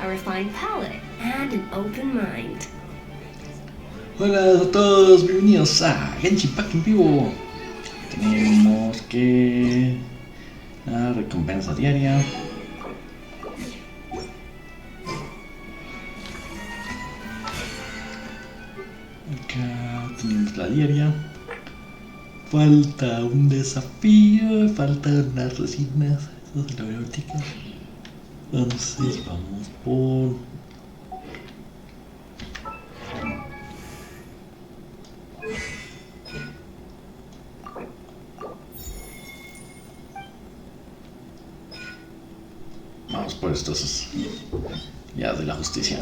a refined palate, and an open mind. Hola a todos, bienvenidos a Genshin en vivo. Tenemos que la recompensa diaria. Acá tenemos la diaria. Falta un desafío, faltan unas resinas. Eso se lo veo ahorita. Entonces vamos por... Vamos por estos ya de la justicia.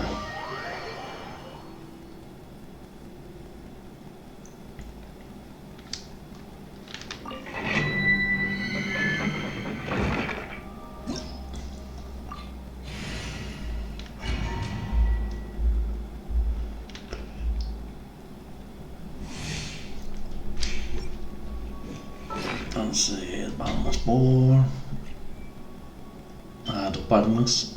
Entonces vamos por a toparnos.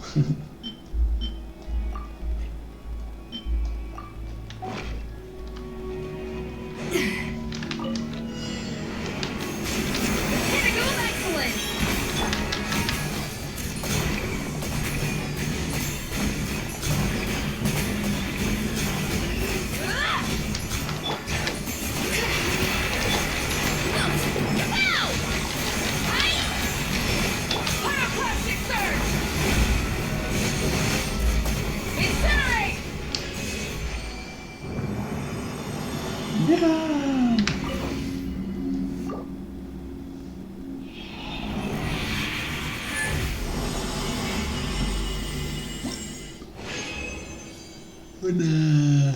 Hola.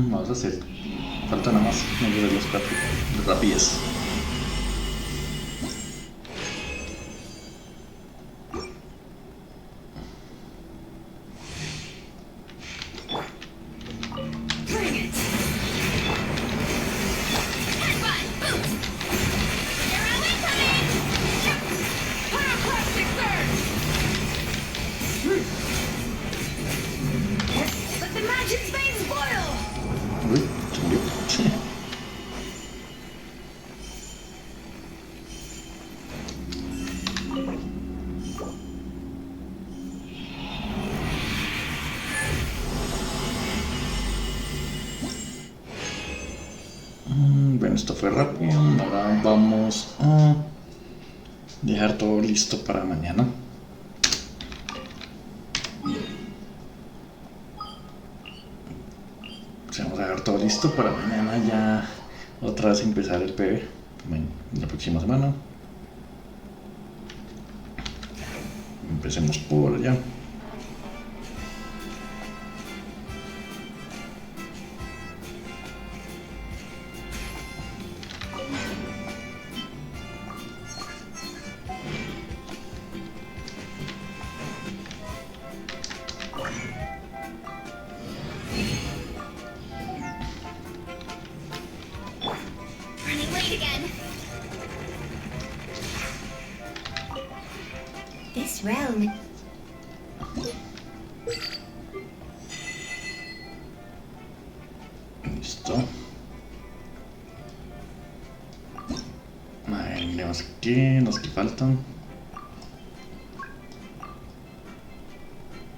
Vamos a hacer. Falta nada más de los 4 de rapidez. Bueno, esto fue rápido. Ahora vamos a dejar todo listo para mañana. Vamos a dejar todo listo para mañana ya otra vez empezar el PB la próxima semana. Empecemos por allá. This realm sé qué, los que faltan.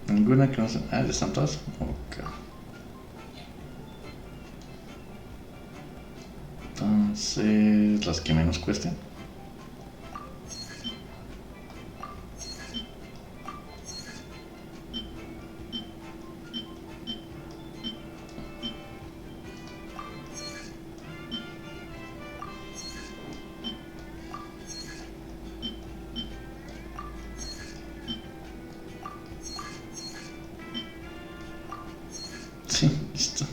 Ninguna que no sé. Ah, ¿ya están todas? Ok. Entonces, las que menos cuesten. Sí, listo.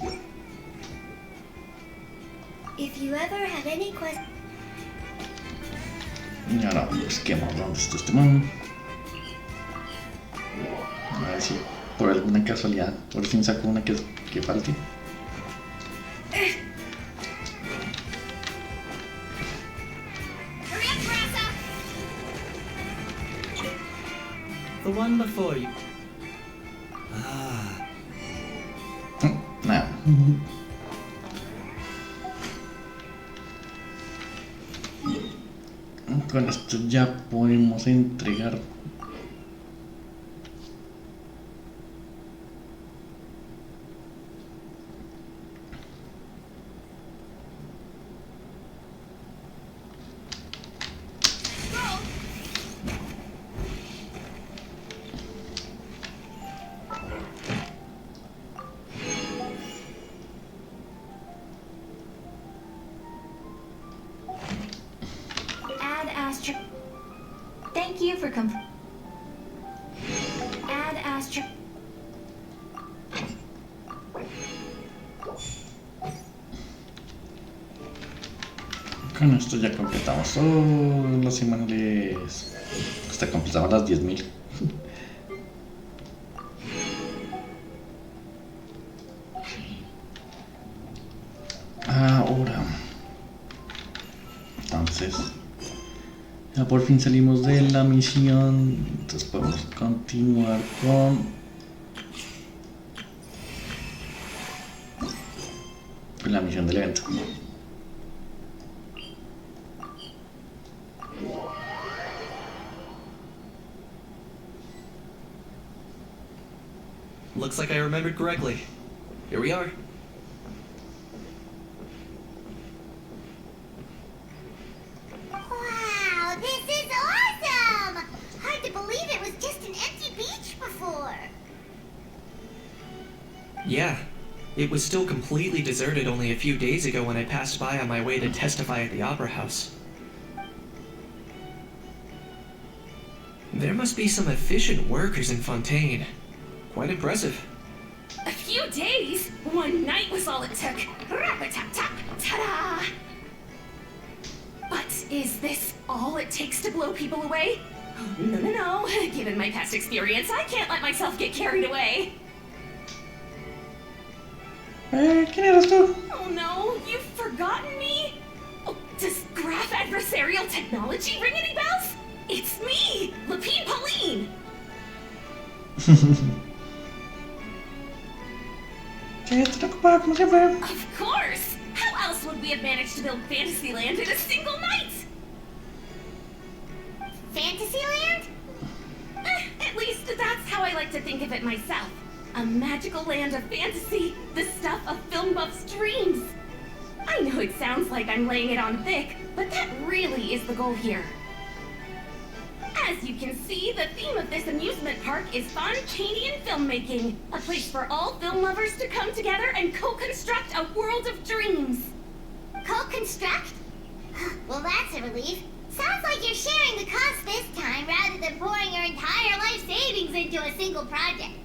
If you ever have any questions. Y ahora busquemos dónde está este man. A ver si por alguna casualidad por fin saco una que falte. The one before you. Nada. Con esto ya podemos entregar. Add asterisk. Thank you for Add asterisk. Con esto ya completamos todos los semanales. Hasta completamos las 10.000. Ahora. Entonces. Ya por fin salimos de la misión. Entonces podemos continuar con la misión del evento. Looks like I remembered correctly. Here we are. Wow, this is awesome! Hard to believe it was just an empty beach before. Yeah, it was still completely deserted only a few days ago when I passed by on my way to testify at the Opera House. There must be some efficient workers in Fontaine. Quite impressive. A few days? One night was all it took. Rap-a-tap-tap, ta-da! But is this all it takes to blow people away? Oh, no. Given my past experience, I can't let myself get carried away. ¿Quién eres tú? Oh no, you've forgotten me? Oh, does graph adversarial technology ring any bells? It's me, Lapine Pauline! ¿Qué? ¿Te ocupada como siempre? Of course! How else would we have managed to build Fantasyland in a single night? Fantasyland? At least that's how I like to think of it myself. A magical land of fantasy, the stuff of film buffs' dreams. I know it sounds like I'm laying it on thick, but that really is the goal here. As you can see, the theme of this amusement park is Fontanian filmmaking, a place for all film lovers to come together and co-construct a world of dreams. Co-construct? Well, that's a relief. Sounds like you're sharing the cost this time rather than pouring your entire life savings into a single project.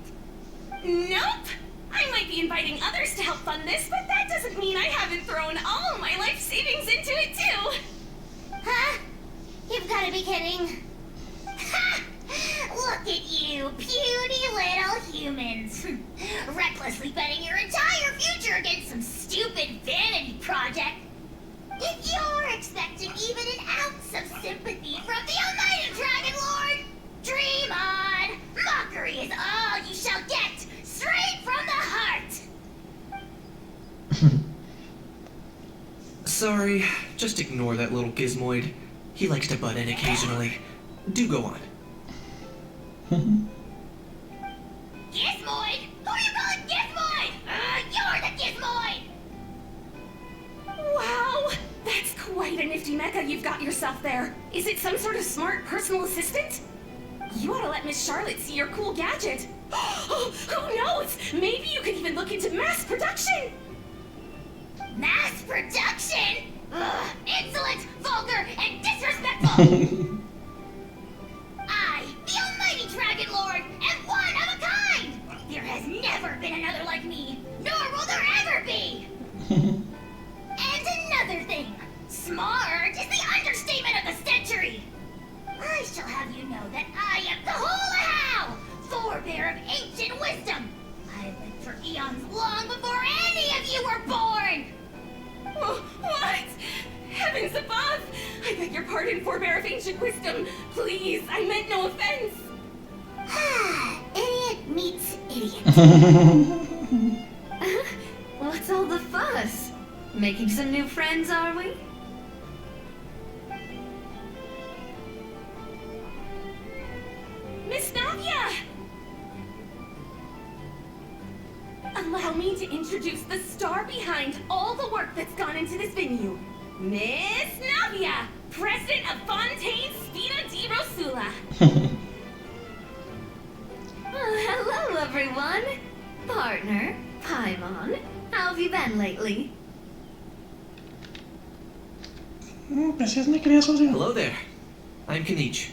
Nope! I might be inviting others to help fund this, but that doesn't mean I haven't thrown all my life savings into it too! Huh? You've got to be kidding. Ha! Look at you, puny little humans. Recklessly betting your entire future against some stupid vanity project. If you're expecting even an ounce of sympathy from the almighty Dragon Lord, dream on! Mockery is all you shall get, straight from the heart! Sorry, just ignore that little gizmoid. He likes to butt in occasionally. Do go on. Gizmoid? Who are you calling Gizmoid? You're the Gizmoid! Wow! That's quite a nifty mecha you've got yourself there. Is it some sort of smart personal assistant? You ought to let Miss Charlotte see your cool gadget. Oh, who knows? Maybe you could even look into mass production. Mass production? Ugh, insolent, vulgar, and disrespectful! I, the almighty Dragon Lord, am one of a kind! There has never been another like me, nor will there ever be! And another thing, smart is the understatement of the century! I shall have you know that I am the Hula-How, forebear of ancient wisdom! I lived for eons long before any of you were born! What? Heavens above! I beg your pardon, forebear of ancient wisdom. Please, I meant no offense. Idiot meets idiot. What's all the fuss? Making some new friends, are we? Miss Navia! Allow me to introduce the star behind all the work that's gone into this venue. Miss Navia, President of Fontaine Spina di Rosula. Hello, everyone. Partner, Paimon, how have you been lately? Gracias, mi querida socio. Hello there. I'm Kanich.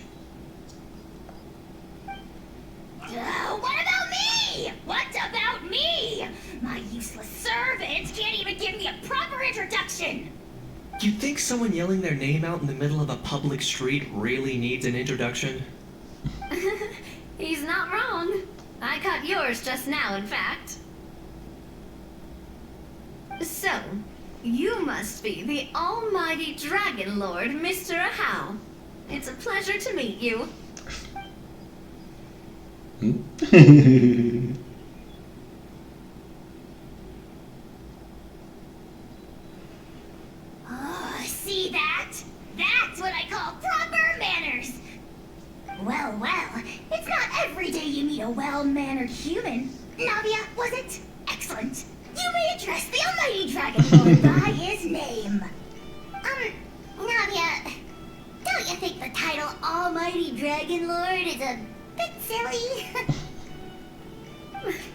What about me? What about me? My useless servant can't even give me a proper introduction. You'd think someone yelling their name out in the middle of a public street really needs an introduction? He's not wrong. I caught yours just now, in fact. So, you must be the almighty Dragon Lord, Mr. How. It's a pleasure to meet you. Oh, see that? That's what I call proper manners. Well, it's not every day you meet a well-mannered human. Navia, was it? Excellent. You may address the almighty Dragon Lord by his name. Navia, don't you think the title Almighty Dragon Lord is a bit silly?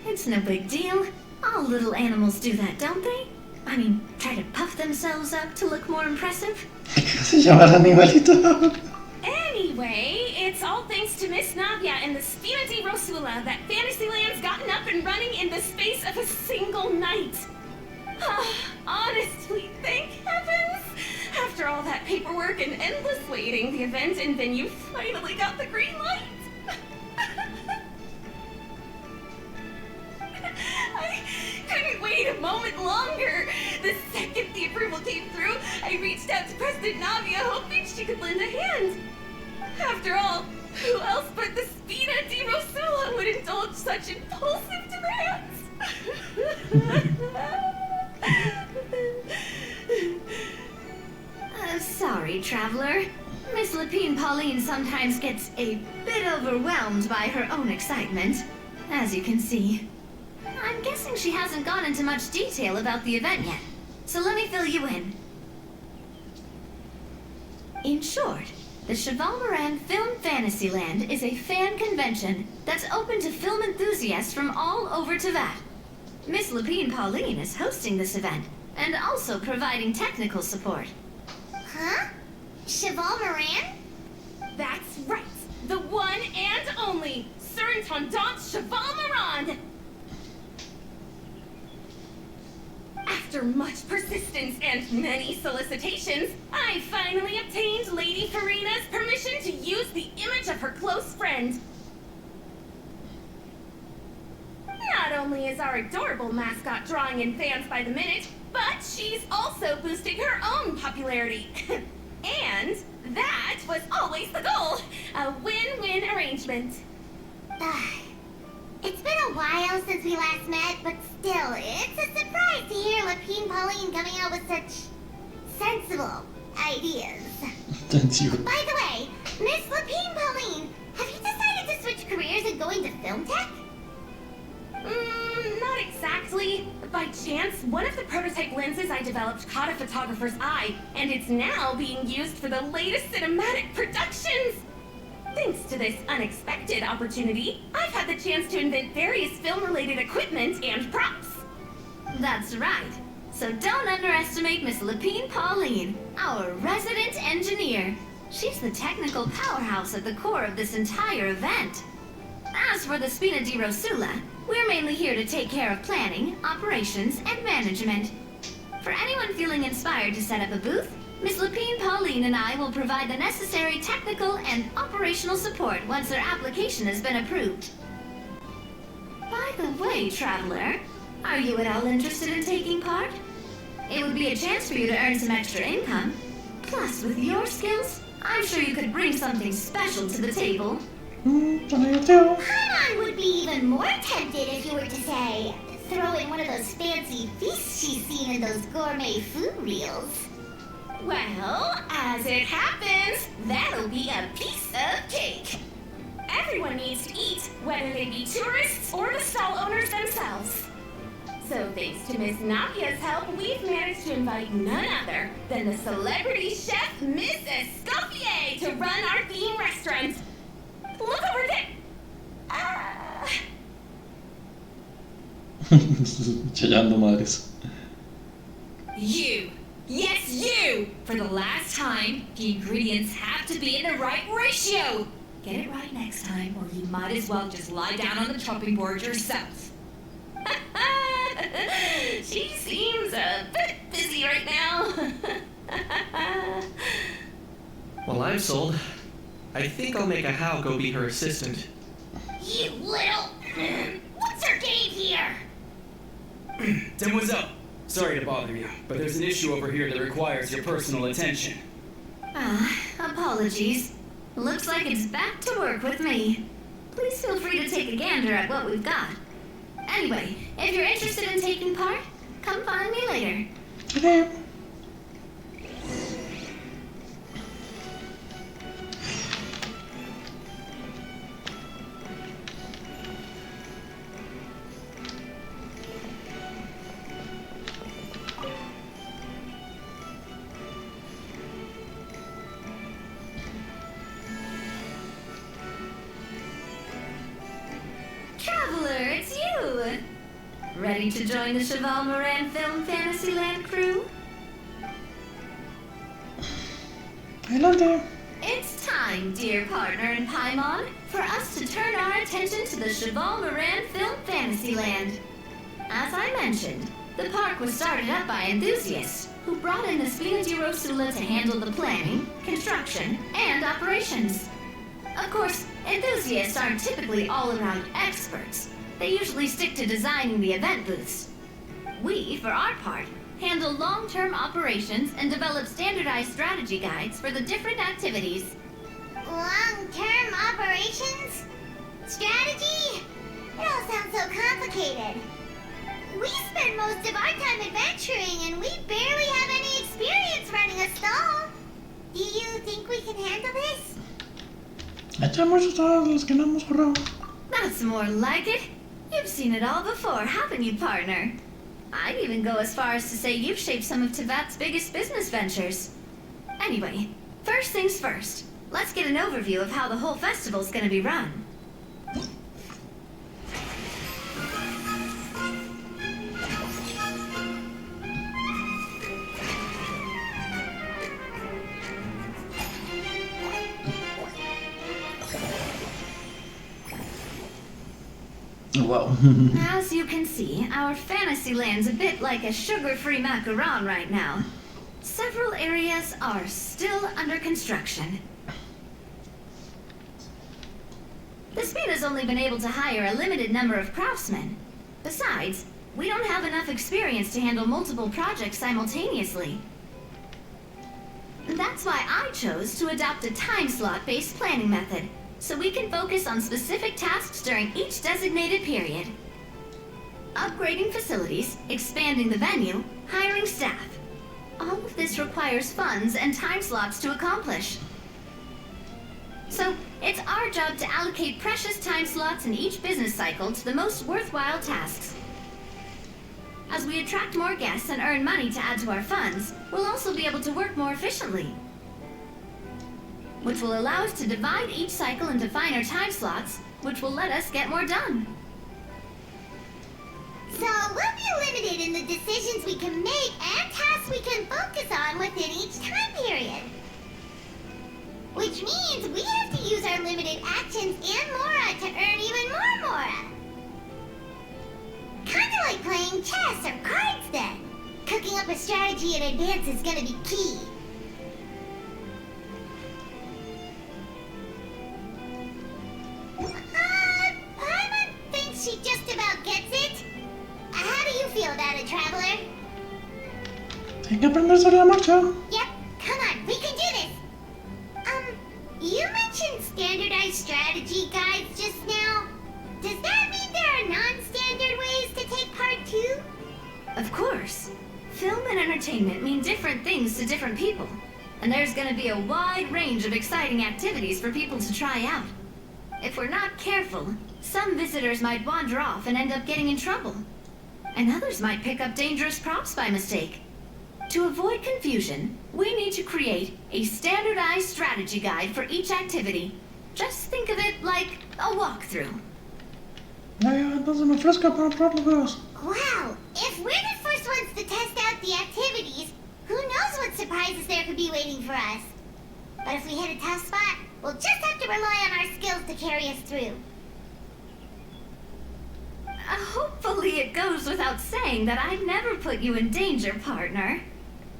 It's no big deal. All little animals do that, don't they? I mean, try to puff themselves up to look more impressive. Se llama el animalito. Anyway, it's all thanks to Miss Navia and the Spina di Rosula that Fantasyland's gotten up and running in the space of a single night. Honestly, thank heavens! After all that paperwork and endless waiting, the event and venue finally got the green light. I couldn't wait a moment longer. The second the approval came through, I reached out to President Navia hoping she could lend a hand. After all, who else but the Spina di Rosula would indulge such impulsive demands? Sorry, traveler. Miss Lapine Pauline sometimes gets a bit overwhelmed by her own excitement, as you can see. I'm guessing she hasn't gone into much detail about the event yet, so let me fill you in. In short, the Cheval Moran Film Fantasyland is a fan convention that's open to film enthusiasts from all over Teyvat. Miss Lapine Pauline is hosting this event, and also providing technical support. Huh? Cheval Moran? That's right, the one and only Surintendant Cheval Moran! After much persistence and many solicitations, I finally obtained Lady Farina's permission to use the image of her close friend. Not only is our adorable mascot drawing in fans by the minute, but she's also boosting her own popularity. And that was always the goal, a win-win arrangement. It's been a while since we last met, but still, it's a surprise to hear Lapine Pauline coming out with such sensible ideas. Atención. By the way, Miss Lapine Pauline, have you decided to switch careers and go into film tech? Not exactly. By chance, one of the prototype lenses I developed caught a photographer's eye, and it's now being used for the latest cinematic productions. Thanks to this unexpected opportunity, I've had the chance to invent various film-related equipment and props. That's right. So don't underestimate Miss Lapine Pauline, our resident engineer. She's the technical powerhouse at the core of this entire event. As for the Spina di Rosula, we're mainly here to take care of planning, operations, and management. For anyone feeling inspired to set up a booth, Miss Lapine Pauline and I will provide the necessary technical and operational support once their application has been approved. By the way, traveler, are you at all interested in taking part? It would be a chance for you to earn some extra income. Plus, with your skills, I'm sure you could bring something special to the table. Paimon would be even more tempted if you were to say, throw in one of those fancy feasts she's seen in those gourmet food reels. Well, as it happens, that'll be a piece of cake. Everyone needs to eat, whether they be tourists or the stall owners themselves. So thanks to Miss Nadia's help, we've managed to invite none other than the celebrity chef Miss Escoffier to run our theme restaurant. Look over there! Chillando madres. You! Yes, you! For the last time, the ingredients have to be in the right ratio! Get it right next time, or you might as well just lie down on the chopping board yourself. She seems a bit busy right now. Well, I'm sold. I think I'll make a How go be her assistant. You little... What's her game here? Demoiselle, sorry to bother you, but there's an issue over here that requires your personal attention. Apologies. Looks like it's back to work with me. Please feel free to take a gander at what we've got. Anyway, if you're interested in taking part, come find me later. Okay. Traveler, it's you! Ready to join the Cheval Moran Film Fantasyland crew? Adelante. It's time, dear partner in Paimon, for us to turn our attention to the Cheval Moran Film Fantasyland. As I mentioned, the park was started up by enthusiasts who brought in the Spina di Rosula to handle the planning, construction, and operations. Of course, enthusiasts aren't typically all-around experts. They usually stick to designing the event booths. We, for our part, handle long-term operations and develop standardized strategy guides for the different activities. Long-term operations? Strategy? It all sounds so complicated. We spend most of our time adventuring and we barely have any experience running a stall. Do you think we can handle this? Echamos todas las que no hemos jugado. That's more like it. You've seen it all before, haven't you, partner? I'd even go as far as to say you've shaped some of Teyvat's biggest business ventures. Anyway, first things first. Let's get an overview of how the whole festival's gonna be run. Wow. As you can see, our Fantasyland's a bit like a sugar-free macaron right now. Several areas are still under construction. The Spina's only been able to hire a limited number of craftsmen. Besides, we don't have enough experience to handle multiple projects simultaneously. That's why I chose to adopt a time slot-based planning method, so we can focus on specific tasks during each designated period. Upgrading facilities, expanding the venue, hiring staff. all of this requires funds and time slots to accomplish. So, it's our job to allocate precious time slots in each business cycle to the most worthwhile tasks. As we attract more guests and earn money to add to our funds, we'll also be able to work more efficiently, which will allow us to divide each cycle into finer time slots, which will let us get more done. So we'll be limited in the decisions we can make and tasks we can focus on within each time period. Which means we have to use our limited actions and Mora to earn even more Mora. Kinda like playing chess or cards then. Cooking up a strategy in advance is gonna be key. Paimon thinks she just about gets it. How do you feel about it, Traveler? Hay que aprender sobre la marcha. Yep, come on, we can do this. You mentioned standardized strategy guides just now. Does that mean there are non-standard ways to take part too? Of course. Film and entertainment mean different things to different people, and there's gonna be a wide range of exciting activities for people to try out. If we're not careful, some visitors might wander off and end up getting in trouble, and others might pick up dangerous props by mistake. To avoid confusion, we need to create a standardized strategy guide for each activity. Just think of it like a walkthrough. Ya, entonces me ofrezco para probar los juegos. Wow, if we're the first ones to test out the activities, who knows what surprises there could be waiting for us. But if we hit a tough spot, we'll just have to rely on our skills to carry us through. Hopefully it goes without saying that I'd never put you in danger, partner.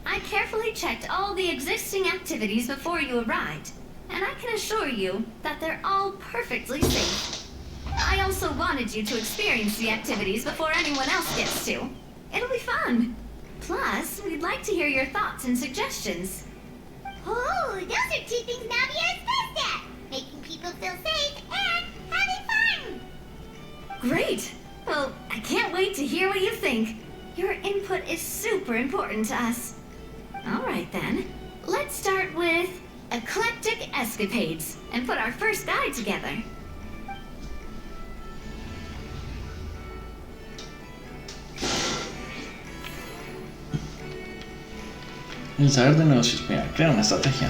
I carefully checked all the existing activities before you arrived, and I can assure you that they're all perfectly safe. I also wanted you to experience the activities before anyone else gets to. It'll be fun. Plus, we'd like to hear your thoughts and suggestions. Oh, those are two things Navi is best at. Making people feel safe and having fun. Great! Well, I can't wait to hear what you think. Your input is super important to us. Alright then, let's start with Eclectic Escapades and put our first guide together. El saber de negocios. Mira, crea una estrategia.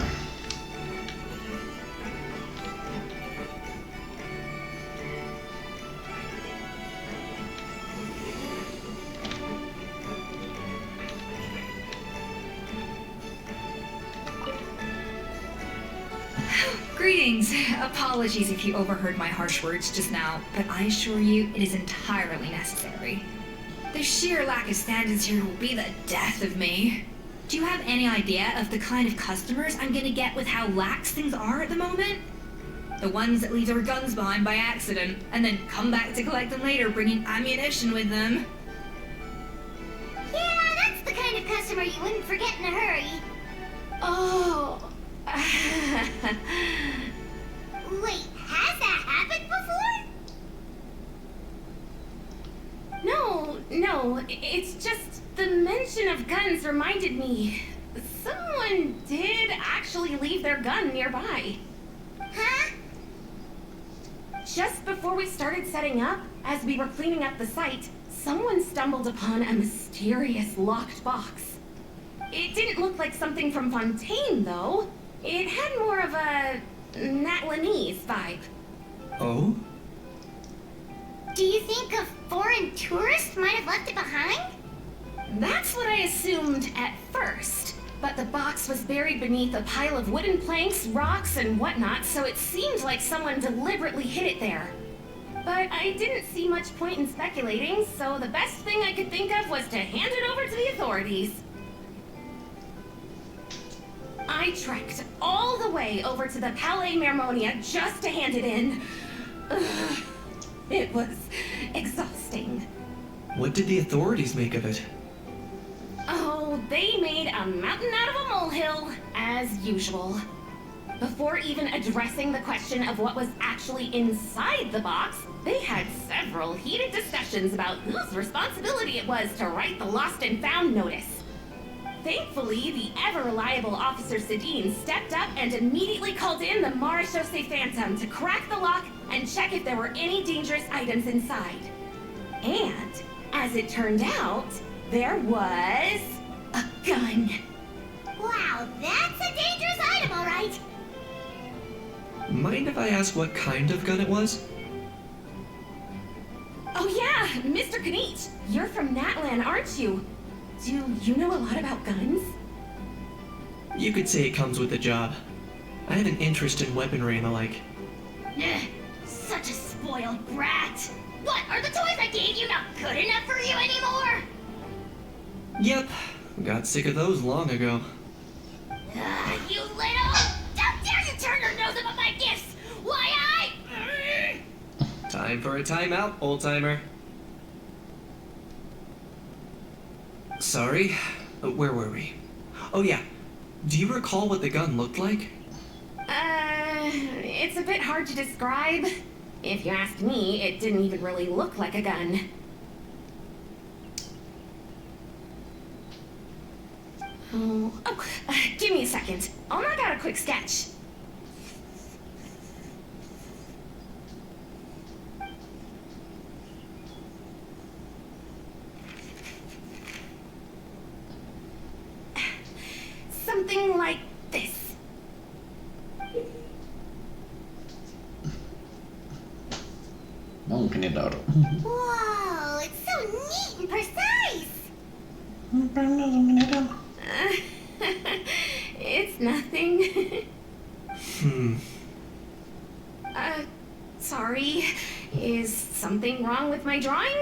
Greetings. Apologies if you overheard my harsh words just now, but I assure you it is entirely necessary. The sheer lack of standards here will be the death of me. Do you have any idea of the kind of customers I'm gonna get with how lax things are at the moment? The ones that leave their guns behind by accident, and then come back to collect them later bringing ammunition with them. Yeah, that's the kind of customer you wouldn't forget in a hurry. Oh. Wait, has that happened before? No, it's just the mention of guns reminded me. Someone did actually leave their gun nearby. Huh? Just before we started setting up, as we were cleaning up the site, someone stumbled upon a mysterious locked box. It didn't look like something from Fontaine, though. It had more of a Natlanese vibe. Oh? Do you think a foreign tourist might have left it behind? That's what I assumed at first. But the box was buried beneath a pile of wooden planks, rocks, and whatnot, so it seemed like someone deliberately hid it there. But I didn't see much point in speculating, so the best thing I could think of was to hand it over to the authorities. I trekked all the way over to the Palais Mermonia just to hand it in. Ugh, it was exhausting. What did the authorities make of it? Oh, they made a mountain out of a molehill, as usual. Before even addressing the question of what was actually inside the box, they had several heated discussions about whose responsibility it was to write the lost and found notice. Thankfully, the ever-reliable Officer Sedine stepped up and immediately called in the Marechaussee Phantom to crack the lock and check if there were any dangerous items inside. And, as it turned out, there was a gun. Wow, that's a dangerous item, all right. Mind if I ask what kind of gun it was? Oh yeah, Mr. Kanich, you're from Natlan, aren't you? Do you know a lot about guns? You could say it comes with the job. I have an interest in weaponry and the like. Such a spoiled brat. What, are the toys I gave you not good enough for you anymore? Yep, got sick of those long ago. You little... How dare you turn your nose up at my gifts? Why Time for a timeout, old-timer. Sorry, where were we? Oh yeah, do you recall what the gun looked like? It's a bit hard to describe. If you ask me, it didn't even really look like a gun. Give me a second. I'll knock out a quick sketch. Something like this. Generar. Whoa, it's so neat and precise. Pero no es un general. It's nothing. Sorry. Is something wrong with my drawing?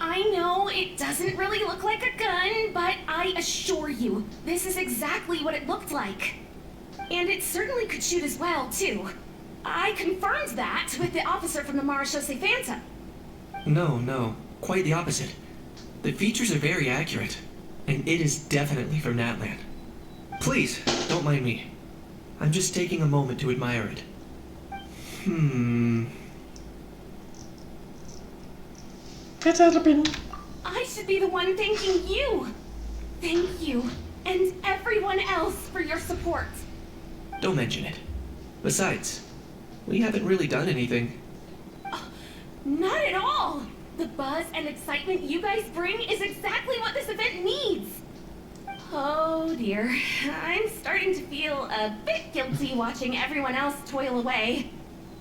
I know it doesn't really look like a gun, but I assure you, this is exactly what it looked like. And it certainly could shoot as well, too. I confirmed that with the officer from the Marechaussee Phantom. No, quite the opposite. The features are very accurate, and it is definitely from Natlan. Please, don't mind me. I'm just taking a moment to admire it. I should be the one thanking you. Thank you, and everyone else for your support. Don't mention it. Besides, we haven't really done anything. Not at all. The buzz and excitement you guys bring is exactly what this event needs. Oh dear, I'm starting to feel a bit guilty watching everyone else toil away.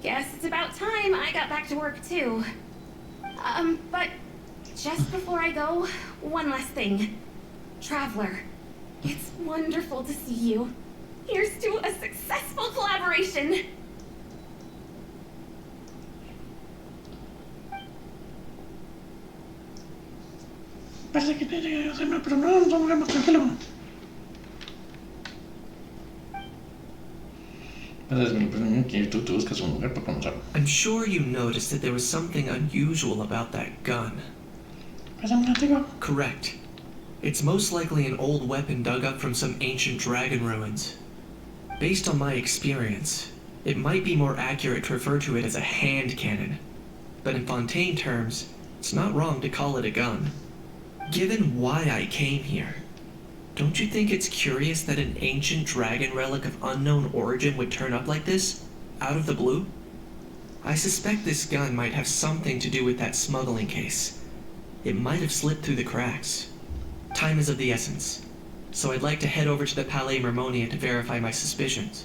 Guess it's about time I got back to work too. But just before I go, one last thing. Traveler, it's wonderful to see you. Here's to a successful collaboration. Parece que tiene que hacerme, pero no, nos vamos más tranquilo. Que tú buscas un lugar para comenzar. I'm sure you noticed that there was something unusual about that gun. Pásame contigo. Correct. It's most likely an old weapon dug up from some ancient dragon ruins. Based on my experience, it might be more accurate to refer to it as a hand cannon. But in Fontaine terms, it's not wrong to call it a gun. Given why I came here, don't you think it's curious that an ancient dragon relic of unknown origin would turn up like this, out of the blue? I suspect this gun might have something to do with that smuggling case. It might have slipped through the cracks. Time is of the essence, so I'd like to head over to the Palais Mermonia to verify my suspicions.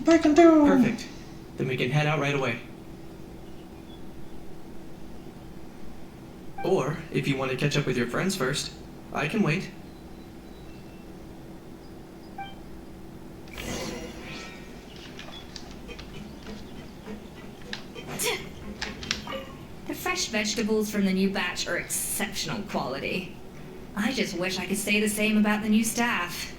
Voy contigo. Perfect. Then we can head out right away. Or, if you want to catch up with your friends first, I can wait. The fresh vegetables from the new batch are exceptional quality. I just wish I could say the same about the new staff.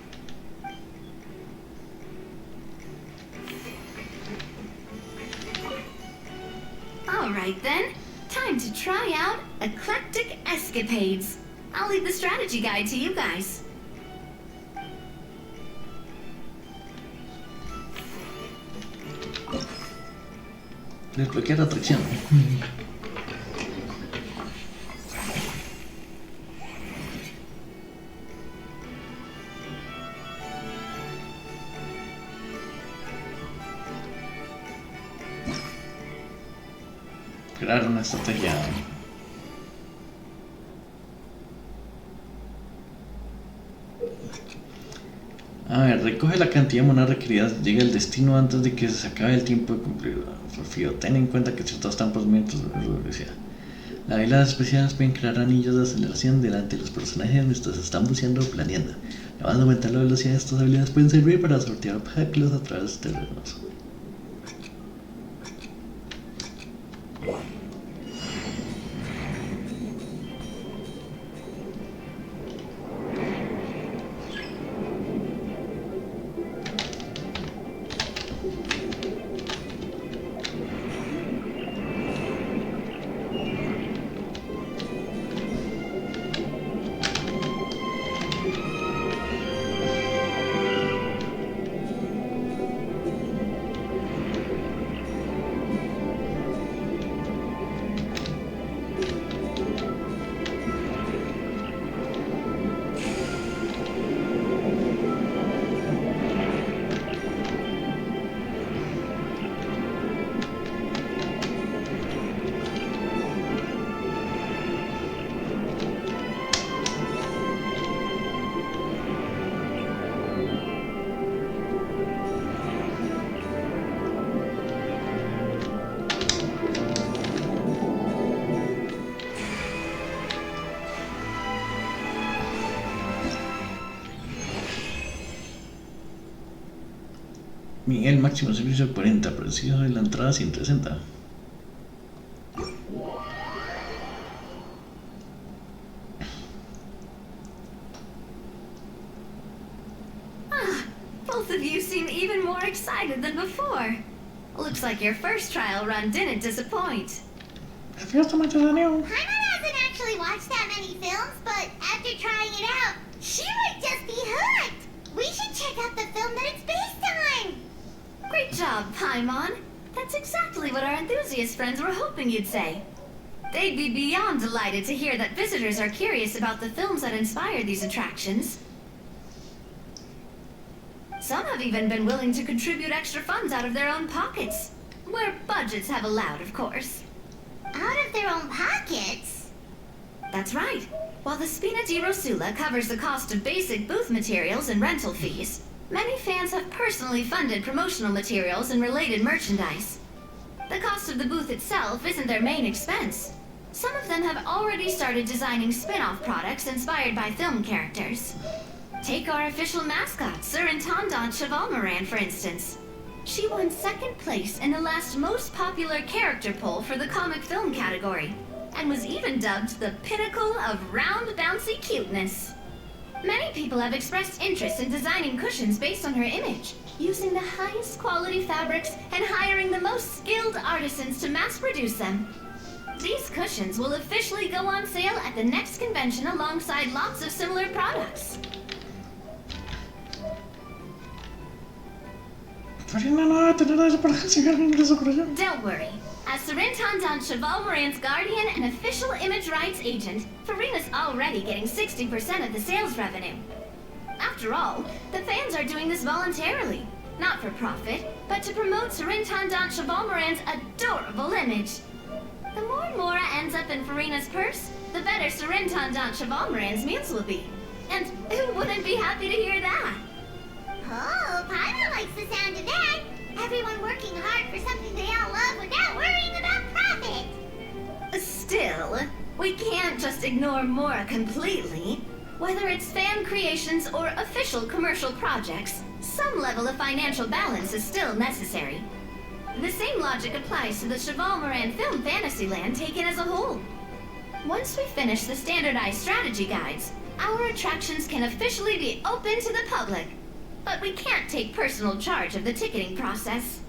All right then, time to try out Eclectic Escapades. I'll leave the strategy guide to you guys. Desbloquear atracción. crear una estrategia. A ver, recoge la cantidad de monedas requeridas, llega al destino antes de que se acabe el tiempo de cumplir. Porfío, ten en cuenta que ciertos campos mientras de velocidad. Las habilidades especiales pueden crear anillos de aceleración delante de los personajes mientras están buceando o planeando. Además de aumentar la velocidad, estas habilidades pueden servir para sortear obstáculos a través de terrenos. Miguel, máximo servicio 40, precio de la entrada 160. Both of you seem even more excited than before. Looks like your first trial run didn't disappoint. Paimon hasn't actually watched that many films, but after trying it out, she might just be hooked. We should check out the film that it's based on. Great job, Paimon. That's exactly what our enthusiast friends were hoping you'd say. They'd be beyond delighted to hear that visitors are curious about the films that inspired these attractions. Some have even been willing to contribute extra funds out of their own pockets. Where budgets have allowed, of course. Out of their own pockets? That's right. While the Spina di Rosula covers the cost of basic booth materials and rental fees, many fans have personally funded promotional materials and related merchandise. The cost of the booth itself isn't their main expense. Some of them have already started designing spin-off products inspired by film characters. Take our official mascot, Sir Intendant Chevalmoran, for instance. She won second place in the last most popular character poll for the comic film category, and was even dubbed the pinnacle of round bouncy cuteness. Many people have expressed interest in designing cushions based on her image, using the highest quality fabrics and hiring the most skilled artisans to mass produce them. These cushions will officially go on sale at the next convention alongside lots of similar products. Don't worry. As Sir Intendant Chevalmoran's guardian and official image rights agent, Farina's already getting 60% of the sales revenue. After all, the fans are doing this voluntarily, not for profit, but to promote Sir Intendant Chevalmoran's adorable image. The more Mora ends up in Farina's purse, the better Sir Intendant Chevalmoran's meals will be. And who wouldn't be happy to hear that? Oh, Paimon likes the sound of that. Everyone working hard for something they all love without worrying about profit. Still, we can't just ignore Mora completely. Whether it's fan creations or official commercial projects, some level of financial balance is still necessary. The same logic applies to the Chevalmoran Film Fantasyland taken as a whole. Once we finish the standardized strategy guides, our attractions can officially be open to the public. But we can't take personal charge of the ticketing process.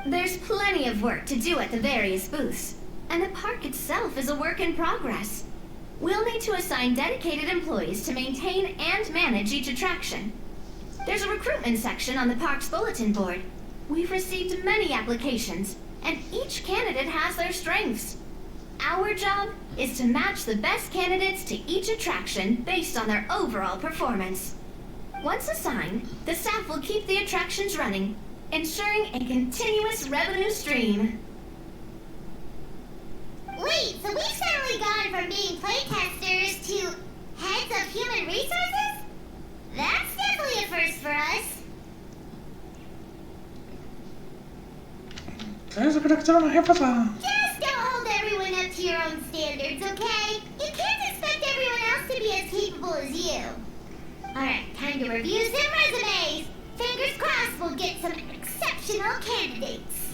There's plenty of work to do at the various booths, and the park itself is a work in progress. We'll need to assign dedicated employees to maintain and manage each attraction. There's a recruitment section on the park's bulletin board. We've received many applications, and each candidate has their strengths. Our job is to match the best candidates to each attraction based on their overall performance. Once assigned, the staff will keep the attractions running, ensuring a continuous revenue stream. Wait, so we've suddenly gone from being playtesters to heads of human resources? That's definitely a first for us. Eso creo que será una jefa. Just don't hold everyone up to your own standards, okay? You can't expect everyone else to be as capable as you. Alright, time to review some resumes. Fingers crossed we'll get some exceptional candidates.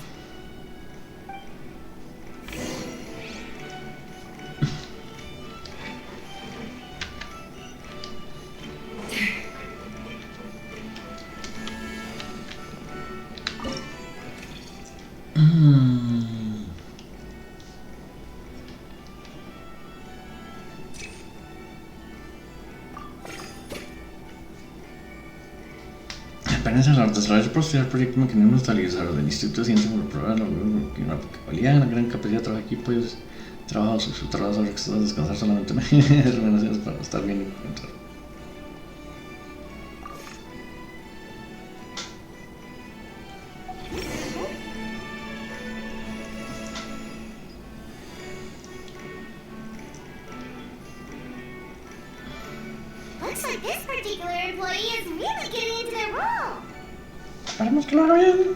Apenas en el desarrollo posterior del proyecto maquinero utilizador del Instituto de Ciencia por probar una valía, una gran capacidad de trabajo equipo y trabajo su trabajo sobre que descansar solamente recomendaciones para estar bien encontrado. Looks like this particular employee is really getting into their role. Esperemos que lo haga bien.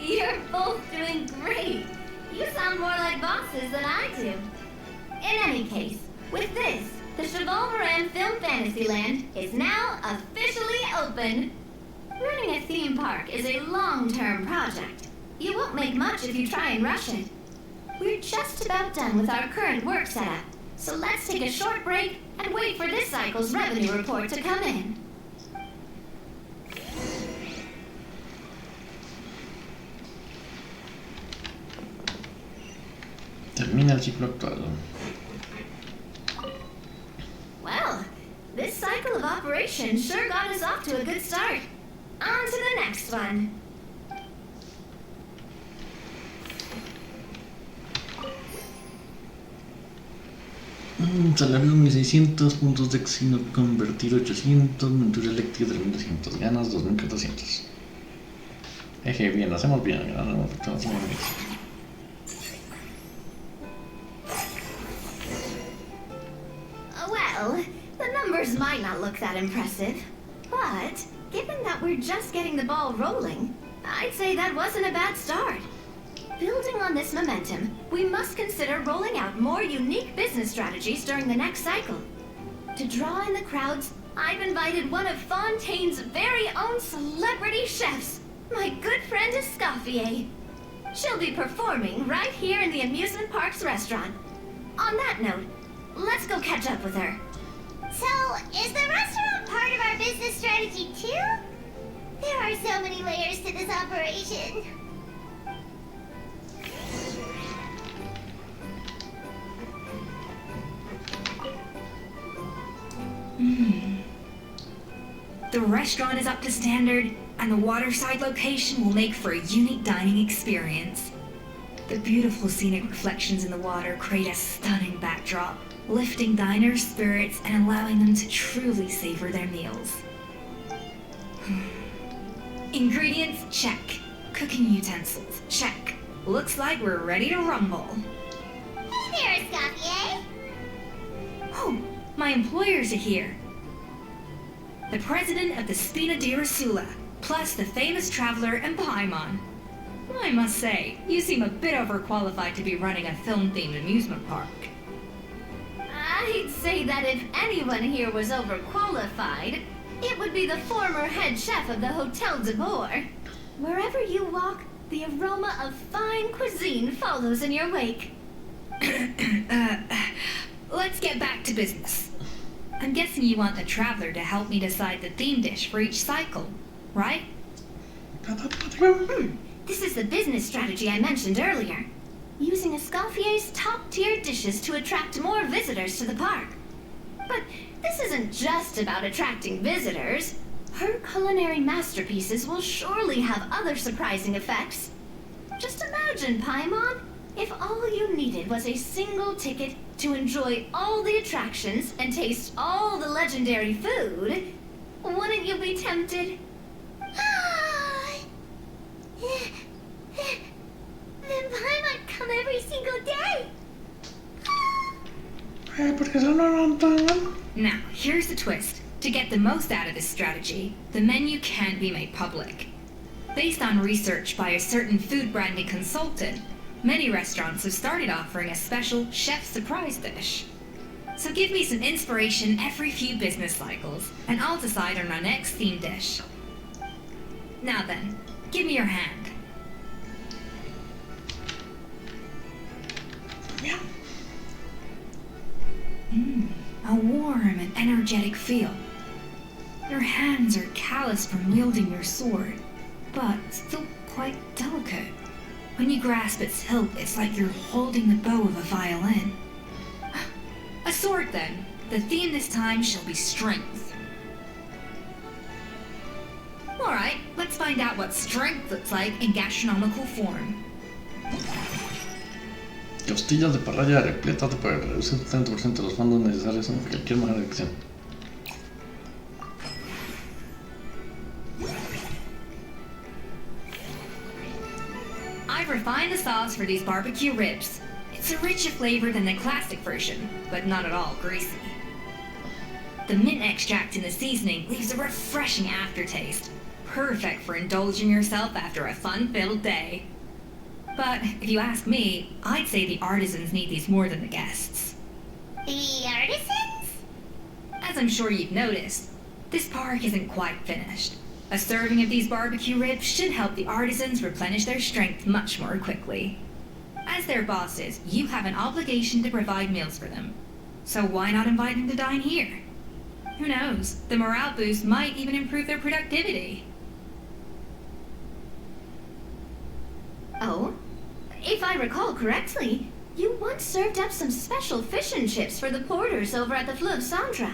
You're both doing great. You sound more like bosses than I do. In any case, with this, the Cheval-Moran Film Fantasyland is now officially open. Running a theme park is a long-term project. You won't make much if you try and rush it. We're just about done with our current work setup, so let's take a short break and wait for this cycle's revenue report to come in. Termina el ciclo actual. Well, this cycle of operation sure got us off to a good start. On to the next one. Salario 1600, puntos de casino convertir 800, montura eléctrica 3200, ganas 2400. Eje, bien, lo hacemos bien, ganamos bien. Well, the numbers might not look that impressive, but given that we're just getting the ball rolling, I'd say that wasn't a bad start. Building on this momentum, we must consider rolling out more unique business strategies during the next cycle. To draw in the crowds, I've invited one of Fontaine's very own celebrity chefs, my good friend Escoffier. She'll be performing right here in the amusement park's restaurant. On that note, let's go catch up with her. So, is the restaurant part of our business strategy too? There are so many layers to this operation. The restaurant is up to standard, and the waterside location will make for a unique dining experience. The beautiful scenic reflections in the water create a stunning backdrop, lifting diners' spirits and allowing them to truly savor their meals. Ingredients, check. Cooking utensils, check. Looks like we're ready to rumble. Hey there, Escoffier. Oh, my employers are here. The president of the Spina di Rosula, plus the famous traveler Empezamos. I must say, you seem a bit overqualified to be running a film-themed amusement park. I'd say that if anyone here was overqualified, it would be the former head chef of the Hotel de Boer. Wherever you walk, the aroma of fine cuisine follows in your wake. Let's get back to business. I'm guessing you want the traveler to help me decide the theme dish for each cycle, right? This is the business strategy I mentioned earlier. Using Escoffier's top-tier dishes to attract more visitors to the park. But this isn't just about attracting visitors. Her culinary masterpieces will surely have other surprising effects. Just imagine, Paimon, if all you needed was a single ticket to enjoy all the attractions and taste all the legendary food. Wouldn't you be tempted? Then Paimon come every single day. Porque eso no tan mal. Now, here's the twist. To get the most out of this strategy, the menu can't be made public. Based on research by a certain food branding consultant, many restaurants have started offering a special chef surprise dish. So give me some inspiration every few business cycles, and I'll decide on our next theme dish. Now then, give me your hand. Bien. A warm and energetic feel. Your hands are calloused from wielding your sword, but still quite delicate. When you grasp its hilt, it's like you're holding the bow of a violin. A sword, then. The theme this time shall be strength. Alright, let's find out what strength looks like in gastronomical form. Costillas de parrilla repletas de poder. Reduce un 70% de los fondos necesarios en cualquier manera de acción. I've refined the sauce for these barbecue ribs. It's a richer flavor than the classic version, but not at all greasy. The mint extract in the seasoning leaves a refreshing aftertaste, perfect for indulging yourself after a fun-filled day. But if you ask me, I'd say the artisans need these more than the guests. The artisans? As I'm sure you've noticed, this park isn't quite finished. A serving of these barbecue ribs should help the artisans replenish their strength much more quickly. As their bosses, you have an obligation to provide meals for them. So why not invite them to dine here? Who knows, the morale boost might even improve their productivity. Oh? If I recall correctly, you once served up some special fish and chips for the porters over at the Fleuve Sandra.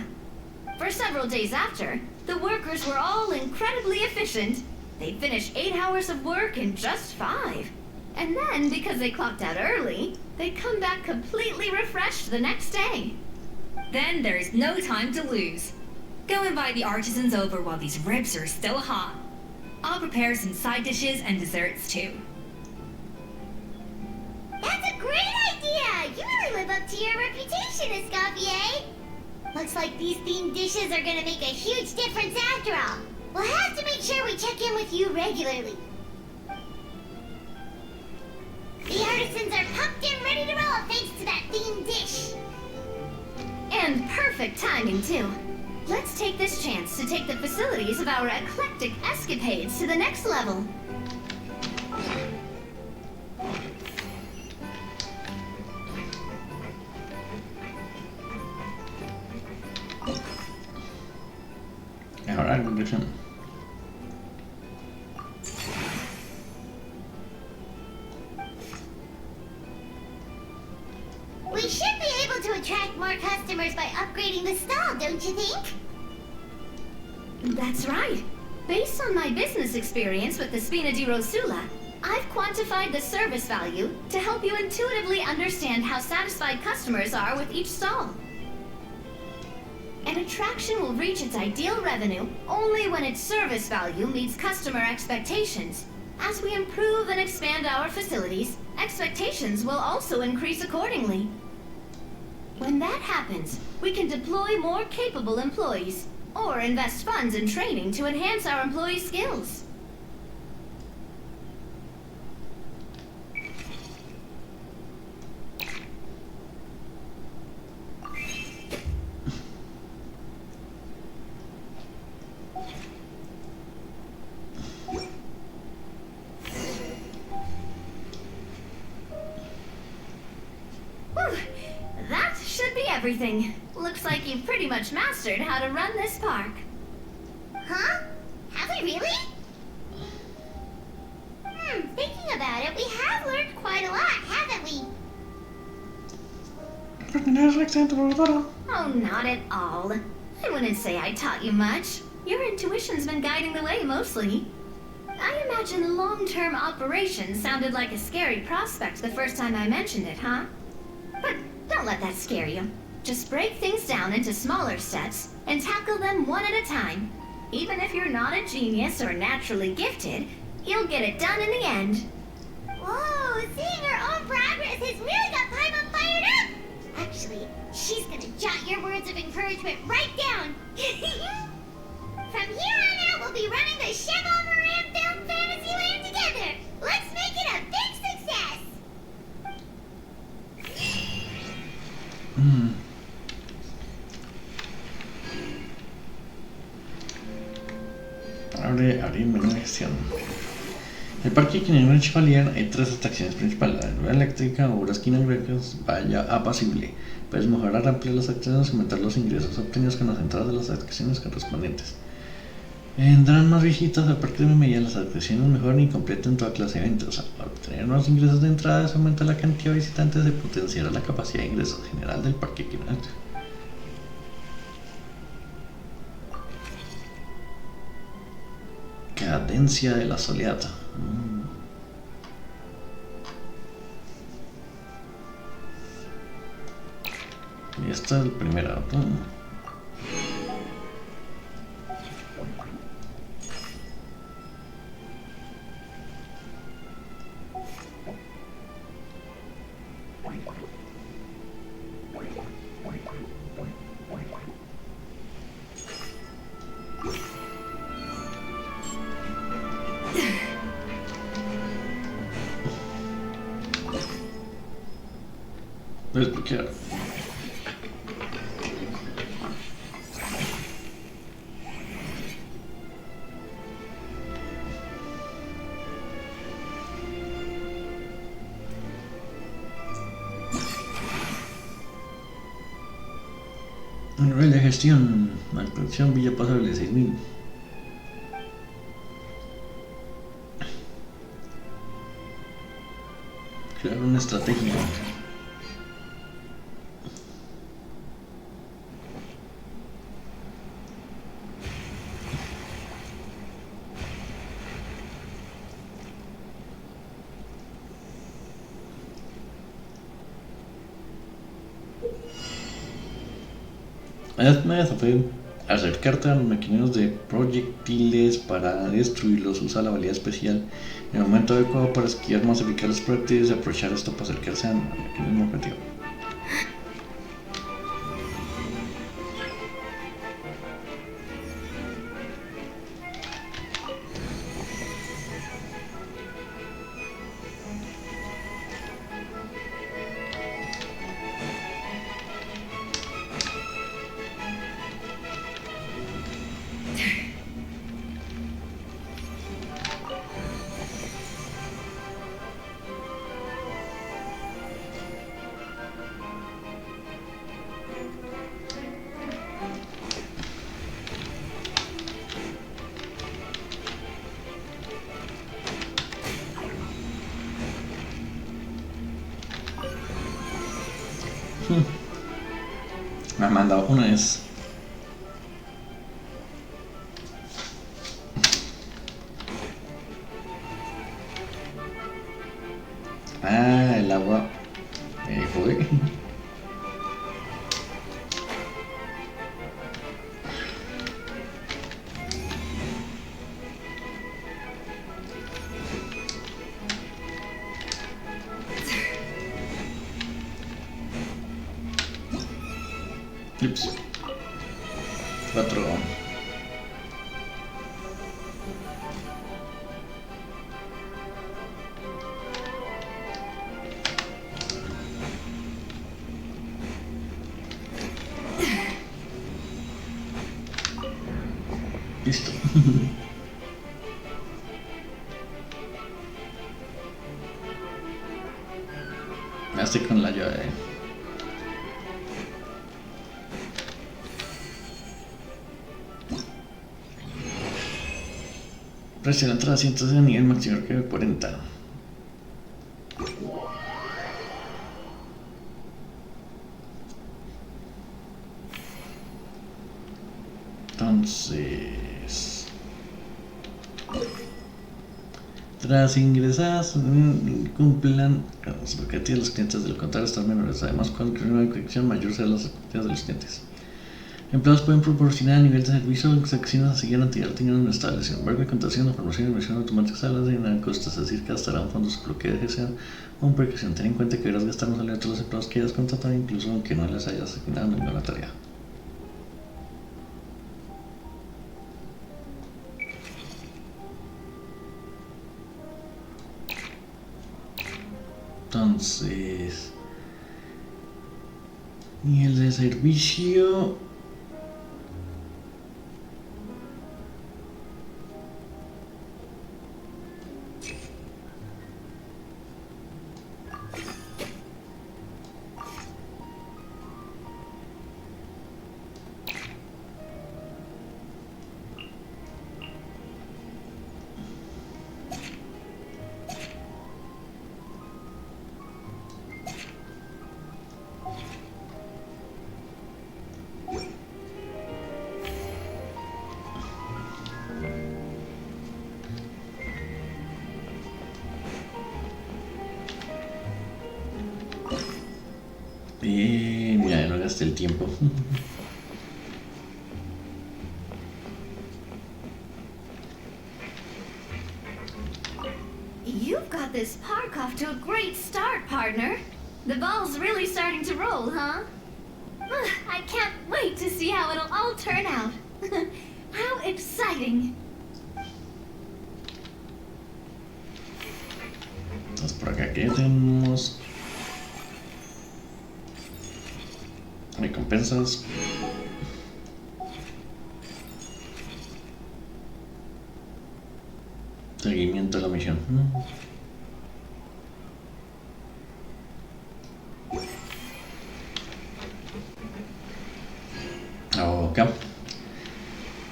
For several days after, the workers were all incredibly efficient. They finished 8 hours of work in just 5. And then, because they clocked out early, they'd come back completely refreshed the next day. Then there's no time to lose. Go invite the artisans over while these ribs are still hot. I'll prepare some side dishes and desserts too. That's a great idea! You really live up to your reputation, Escoffier! Looks like these themed dishes are gonna make a huge difference after all. We'll have to make sure we check in with you regularly. The artisans are pumped and ready to roll thanks to that themed dish. And perfect timing, too. Let's take this chance to take the facilities of our eclectic escapades to the next level. Ahora en conclusión. We should be able to attract more customers by upgrading the stall, don't you think? That's right. Based on my business experience with the Spina di Rosula, I've quantified the service value to help you intuitively understand how satisfied customers are with each stall. An attraction will reach its ideal revenue only when its service value meets customer expectations. As we improve and expand our facilities, expectations will also increase accordingly. When that happens, we can deploy more capable employees, or invest funds in training to enhance our employees' skills. Whew. That should be everything. Looks like you've pretty much mastered how to run this park. Huh? Have we really? Thinking about it, we have learned quite a lot, haven't we? Oh, not at all. I wouldn't say I taught you much. Your intuition's been guiding the way mostly. I imagine long-term operations sounded like a scary prospect the first time I mentioned it, huh? But don't let that scare you. Just break things down into smaller steps and tackle them one at a time. Even if you're not a genius or naturally gifted, you'll get it done in the end. Whoa, seeing her own progress has really got Paimon fired up! Actually, she's gonna jot your words of encouragement right down. From here on out, we'll be running the Cheval Moran Film Fantasyland together. Let's make it a big success. Abrir menú de gestión. El parque Continuamos Chevalier hay 3 atracciones principales: la rueda eléctrica, obras quinográficas, valla apacible. Puedes mejorar, ampliar las atracciones y aumentar los ingresos obtenidos con las entradas de las atracciones correspondientes. Vendrán más visitas al parque de medida, las atracciones mejoran y completan toda clase de eventos. Al obtener más ingresos de entradas, aumenta la cantidad de visitantes y potenciará la capacidad de ingresos general del parque Continuamos. Cadencia de la soleada. Y este es el primer auto. Desbloquear. Nivel de gestión. Actuación Villa Pasable 6000. Crear una estrategia. Me desafío acercarte a los maquineros de proyectiles para destruirlos. Usa la habilidad especial en el momento adecuado para esquivar más eficaz los proyectiles y aprovechar esto para acercarse al mismo objetivo. Me ha mandado una vez. Ah, el agua. Fue. Ups. 4. Listo. Ya estoy con la llave. Precio de la entrada 100 a nivel máximo que 40. Entonces, tras ingresar, cumplan las expectativas de los clientes, del contrario están menores. Además, cuando creen una conexión mayor serán las expectativas de los clientes. Empleados pueden proporcionar a nivel de servicio acciones a seguir actividad tengan una estable. Sin embargo, la contratación de formación y inversión automática a las de costas, es decir, que gastarán fondos por lo que deje una precaución. Ten en cuenta que deberás gastar un salario de todos los empleados que hayas contratado, incluso aunque no les hayas asignado ninguna tarea. Entonces, nivel de servicio. Ya no gasté el tiempo. You've got this park off to a great start, partner. The ball's really starting to roll, huh? I can't wait to see how it'll all turn out. How exciting! Entonces por acá que tenemos recompensas. Seguimiento de la misión. Ok.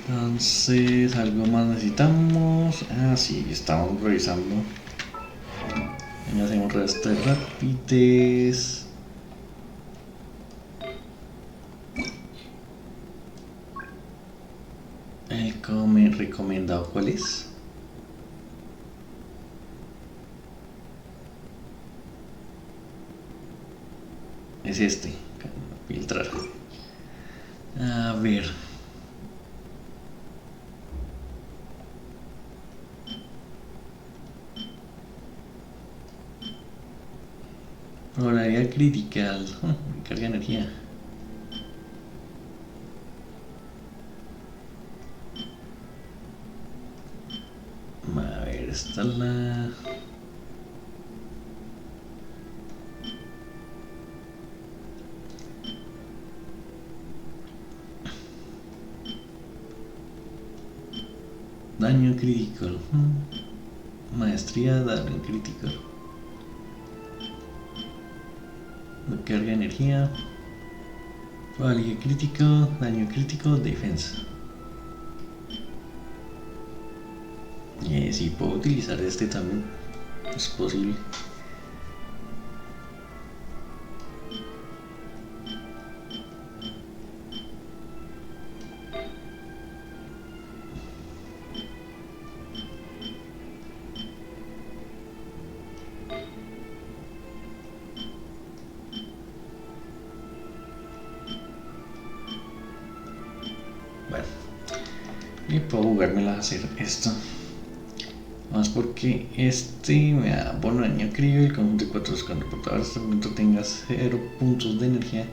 Entonces, algo más necesitamos. Ah, sí, estamos revisando. Ya hacemos resto de rapidez. El recomendado, ¿cuál es? Es este. Filtrar. A ver. Probabilidad critical. Carga energía. A ver, esta es la... Daño crítico. Maestría, daño crítico. Carga energía. Probabilidad crítico, daño crítico, defensa. Si puedo utilizar este también, es posible. Bueno, y puedo jugármela a hacer esto. Más porque este me da bono de daño crítico y el conjunto de 4 cuando por todo este momento tengas 0 puntos de energía.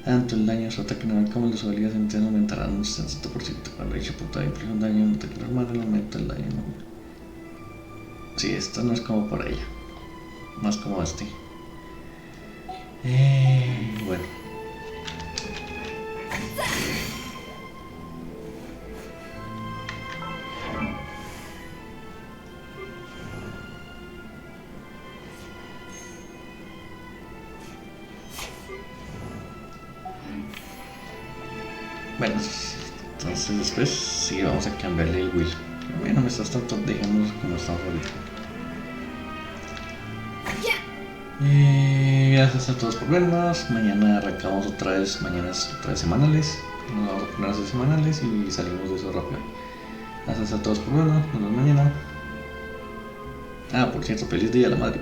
Tanto el daño de su ataque normal como las habilidades enteras aumentarán un 60%. Cuando dicho punto de inflige un daño en un ataque normal, el aumento del daño normal. Sí, esto no es como por ella. Más como este. Bueno. Bueno, entonces después sí vamos a cambiarle el wheel. Bueno, me estás tanto dejando como estamos ahorita. Gracias a todos por vernos. Mañana arrancamos otra vez. Mañana es otra vez semanales. Nos vamos a poner a hacer semanales y salimos de eso rápido. Gracias a todos por vernos. Nos vemos mañana. Ah, por cierto, feliz día a la madre.